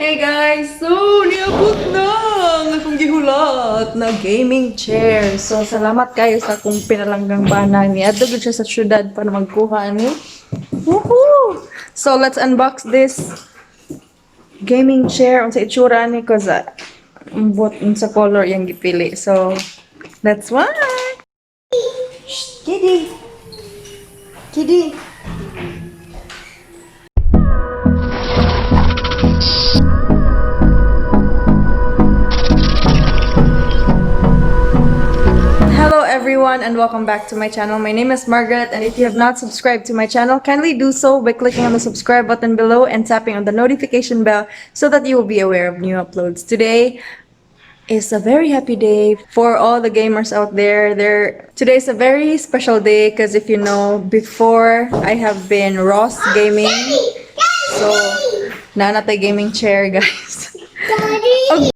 Hey guys! So, niabot na ang akong gihulat na gaming chair. So, salamat kayo sa akong pinalanggang bana ni. Adto gud siya sa syudad para magkuha ni. Woohoo! So, let's unbox this gaming chair unsa itsura ni cause ambot sa color yung gipili. So, that's why. Shh, kitty. Kitty. Hello everyone and welcome back to my channel. My name is Margaret, and if you have not subscribed to my channel, kindly do so by clicking on the subscribe button below and tapping on the notification bell so that you will be aware of new uploads. Today is a very happy day for all the gamers out there. Today is a very special day because if you know, before I have been Ross Gaming. So, nanatay gaming chair, guys. Okay.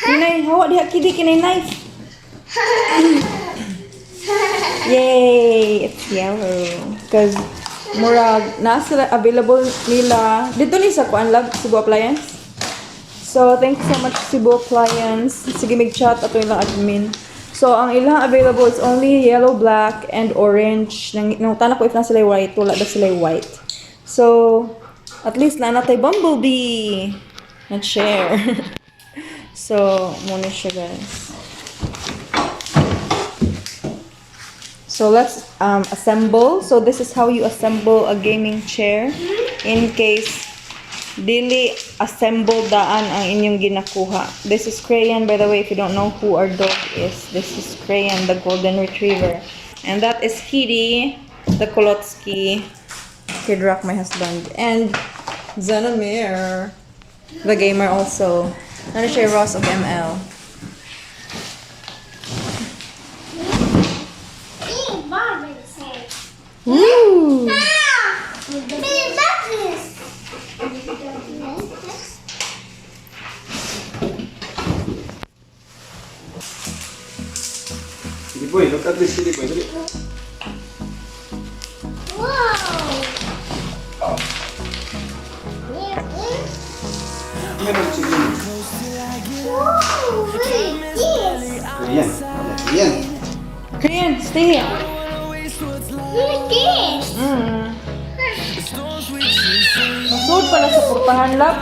Kinay, hawa diha kidi kinay knife. Yay! It's yellow. Cause murag nasa available nila dito ni sa kuan lab Cebu Appliance. So thank you so much Cebu Appliance. Sige mag-chat ato ilang admin. So ang ilang available is only yellow, black, and orange. Nang tanak ko if na sila white, wala daw sila white. So at least na natay bumblebee na chair. So, muna siya, guys. So, let's assemble. So, this is how you assemble a gaming chair. In case dili assemble daan ang inyong ginakuha. This is Crayon, by the way, if you don't know who our dog is. This is Crayon, the golden retriever. And that is Kitty, the Kolotsky. Kid Rock, my husband. And Zanamir, the gamer also. Ano siya Ross of ML. Woo! Sige boy, look at this, sige boy. Meron sige. Yan. Korean, stay here. Who's this? Masud pala sa portahan lab.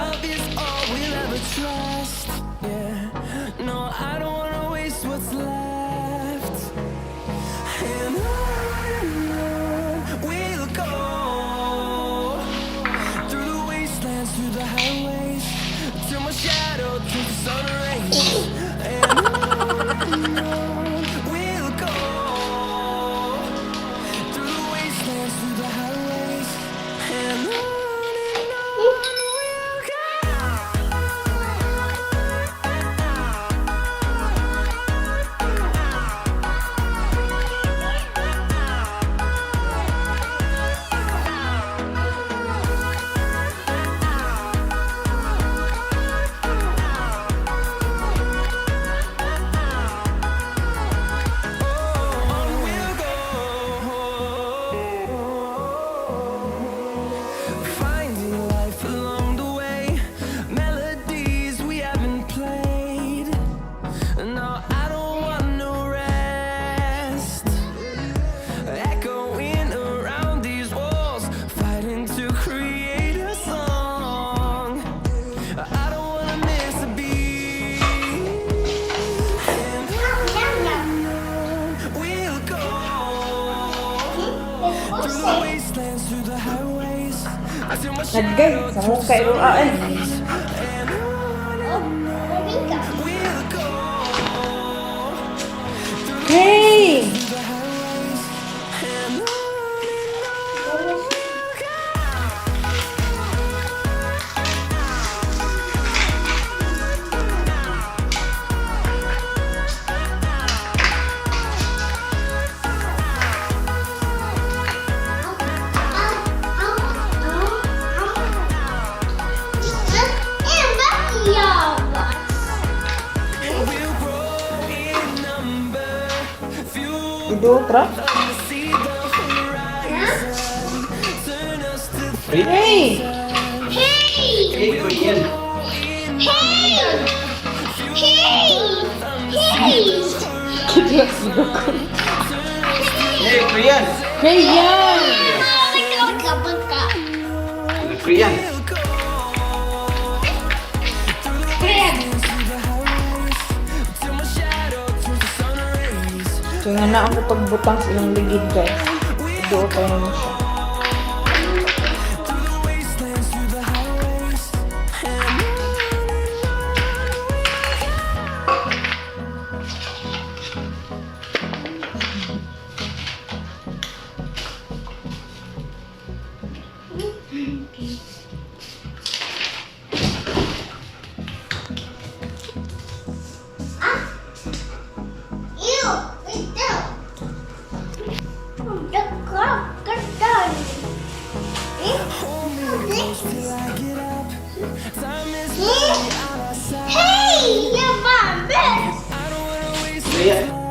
Nagay, sa mukha iluaan. Hey! Ido, tra? Hey! Hey, Korean. Hey, Korean. Hey, yan! Korean. So nga na ako pagbutang sa ilang ligid, guys. Doon tayo naman siya. Hey, you're my best. Korean.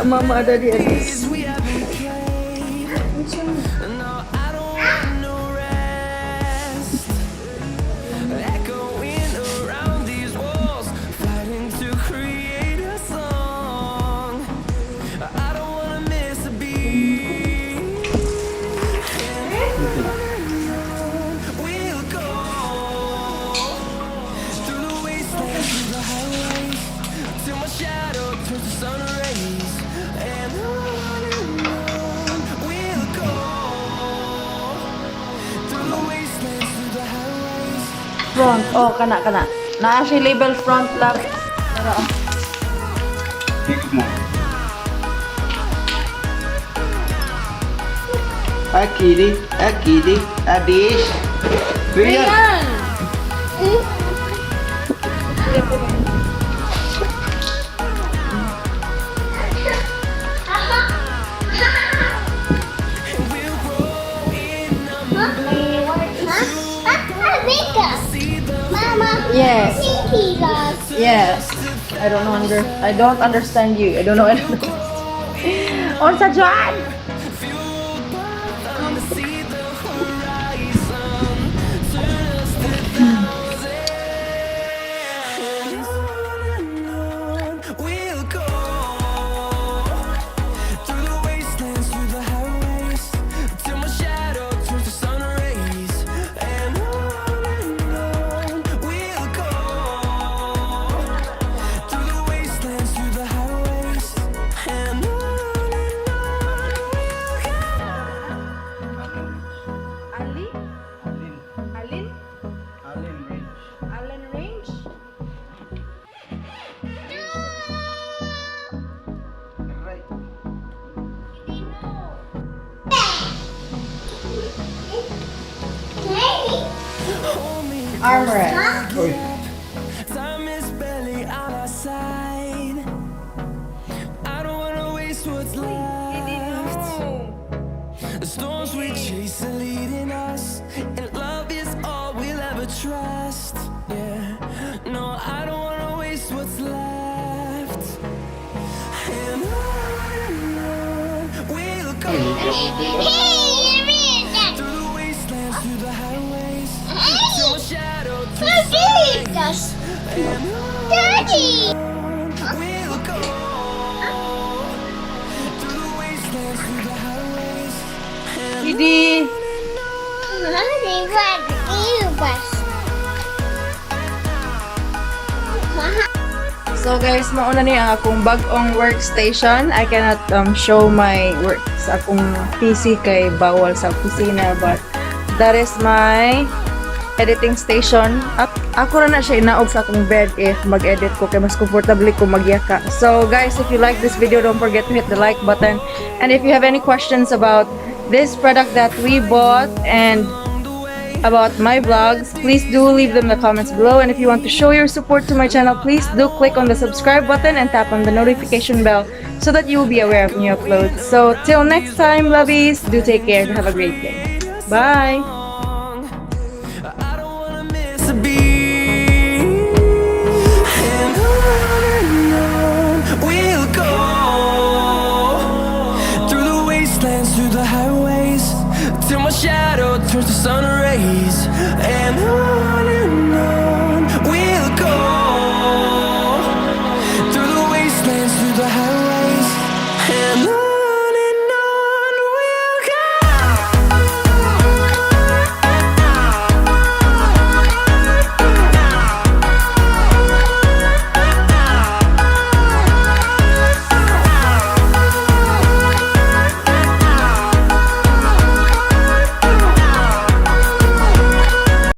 Mama ada di atas. Front. Oh, kana. Naa siya label front lang. Pero, Ikot mo. Akili, Adish. Korean. yes. Pinky loves. Yes. I don't understand you. I don't know anything. Unsa John? Allen Range? Right. Armrest. Oy. Time is barely on our side. I don't wanna waste what's left. The storms we chase are leading us, and love is all we'll ever trust. Yeah, no, I don't wanna waste what's left. And on we'll go. Through the wastelands, through the highways, till my shadow turns to sun. And Daddy! we'll go. Through the Idi. Honey, what you bus? So guys, mauna ni ang akong bag-ong workstation. I cannot show my work sa akong PC kay bawal sa opisina, but that is my editing station. Ako ra na siya inaog sa akong bed if mag-edit ko kay mas comfortable ko magyaka. So guys, if you like this video, don't forget to hit the like button. And if you have any questions about this product that we bought and about my vlogs, please do leave them in the comments below. And if you want to show your support to my channel, please do click on the subscribe button and tap on the notification bell so that you will be aware of new uploads. So till next time, lovies, do take care and have a great day. Bye! I don't wanna miss a beat. And on we'll go through the wastelands, through the highways, till my shadow turns to sun rays. And on